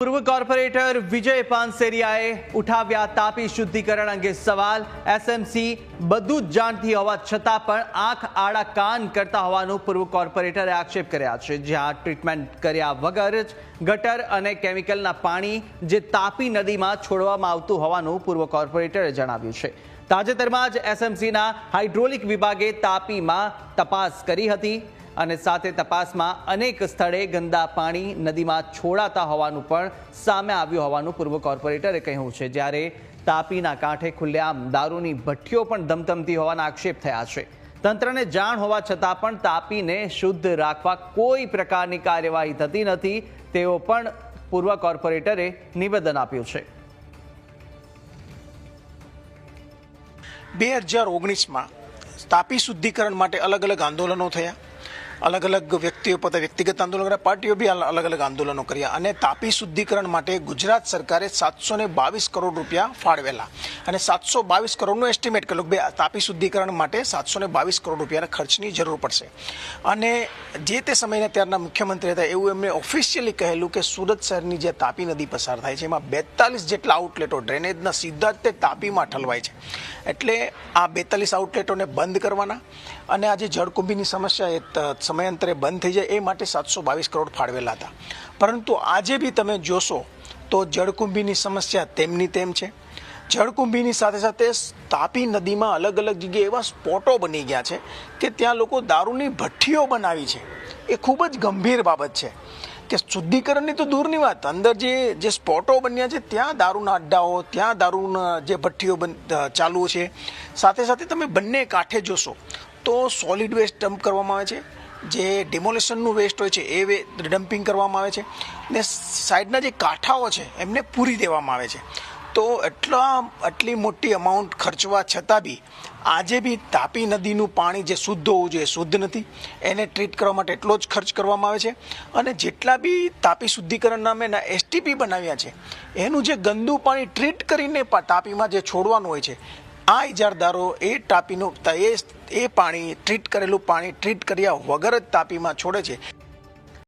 પૂર્વ કોર્પોરેટર વિજય પાનસેરિયાએ ઉઠાવ્યા તાપી શુદ્ધિકરણ અંગે સવાલ। એસએમસી બધું જ જાણતી હોવા છતાં પણ આંખ આડા કાન કરતા હોવાનું પૂર્વ કોર્પોરેટરે આક્ષેપ કર્યા છે, જ્યાં ટ્રીટમેન્ટ કર્યા વગર જ ગટર અને કેમિકલના પાણી જે તાપી નદીમાં છોડવામાં આવતું હોવાનું પૂર્વ કોર્પોરેટરે જણાવ્યું છે। તાજેતરમાં જ એસએમસીના હાઇડ્રોલિક વિભાગે તાપીમાં તપાસ કરી હતી અને સાથે તપાસમાં અનેક સ્થળે ગંદા પાણી નદીમાં છોડાતા હોવાનું પણ સામે આવ્યું હોવાનું પૂર્વ કોર્પોરેટરે કહ્યું છે। જ્યારે તાપીના કાંઠે ખુલ્લેઆમ દારૂની ભઠ્ઠીઓ પણ ધમધમતી હોવાના આક્ષેપ થયા છે। તંત્રને જાણ હોવા છતાં પણ તાપીને શુદ્ધ રાખવા કોઈ પ્રકારની કાર્યવાહી થતી નથી તેવો પણ પૂર્વ કોર્પોરેટરે નિવેદન આપ્યું છે। 2019 તાપી શુદ્ધિકરણ માટે અલગ અલગ આંદોલનો થયા, અલગ અલગ વ્યક્તિઓ પોતે વ્યક્તિગત આંદોલન કર્યા, પાર્ટીઓ બી અલગ અલગ આંદોલનો કર્યા અને તાપી શુદ્ધિકરણ માટે ગુજરાત સરકારે 722 કરોડ રૂપિયા ફાળવેલા અને 722 કરોડનું એસ્ટિમેટ કરેલું કે તાપી શુદ્ધિકરણ માટે 722 કરોડ રૂપિયાના ખર્ચની જરૂર પડશે। અને જે તે સમયના ત્યારના મુખ્યમંત્રી હતા એવું એમણે ઓફિશિયલી કહેલું કે સુરત શહેરની જે તાપી નદી પસાર થાય છે એમાં 42 જેટલા આઉટલેટો ડ્રેનેજના સીધા જ તે તાપીમાં ઠલવાય છે, એટલે આ 42 આઉટલેટોને બંધ કરવાના અને આ જે જળકુંભીની સમસ્યા એ સમયાંતરે બંધ થઈ જાય એ માટે 722 કરોડ ફાળવેલા હતા। પરંતુ આજે બી તમે જોશો તો જળકુંભીની સમસ્યા તેમની તેમ છે। જળકુંભીની સાથે સાથે તાપી નદીમાં અલગ અલગ જગ્યાએ એવા સ્પોટો બની ગયા છે કે ત્યાં લોકો દારૂની ભઠ્ઠીઓ બનાવી છે। એ ખૂબ જ ગંભીર બાબત છે કે શુદ્ધિકરણની તો દૂરની વાત, અંદર જે સ્પોટો બન્યા છે ત્યાં દારૂના અડ્ડાઓ, ત્યાં દારૂના જે ભઠ્ઠીઓ ચાલુ છે। સાથે સાથે તમે બંને કાંઠે જોશો તો સોલિડ વેસ્ટ ડમ્પ કરવામાં આવે છે, જે ડિમોલેશનનું વેસ્ટ હોય છે એ ડમ્પિંગ કરવામાં આવે છે ને સાઈડના જે કાંઠાઓ છે એમને પૂરી દેવામાં આવે છે। તો આટલી મોટી અમાઉન્ટ ખર્ચવા છતાં બી આજે બી તાપી નદીનું પાણી જે શુદ્ધ હોવું જોઈએ શુદ્ધ નથી, એને ટ્રીટ કરવા માટે એટલો જ ખર્ચ કરવામાં આવે છે અને જેટલા બી તાપી શુદ્ધિકરણ નામેના એસટીપી બનાવ્યા છે એનું જે ગંદુ પાણી ટ્રીટ કરીને તાપીમાં જે છોડવાનું હોય છે, આ ઇજારદારો એ તાપીનું એ પાણી ટ્રીટ કરેલું પાણી ટ્રીટ કર્યા વગર જ તાપીમાં છોડે છે।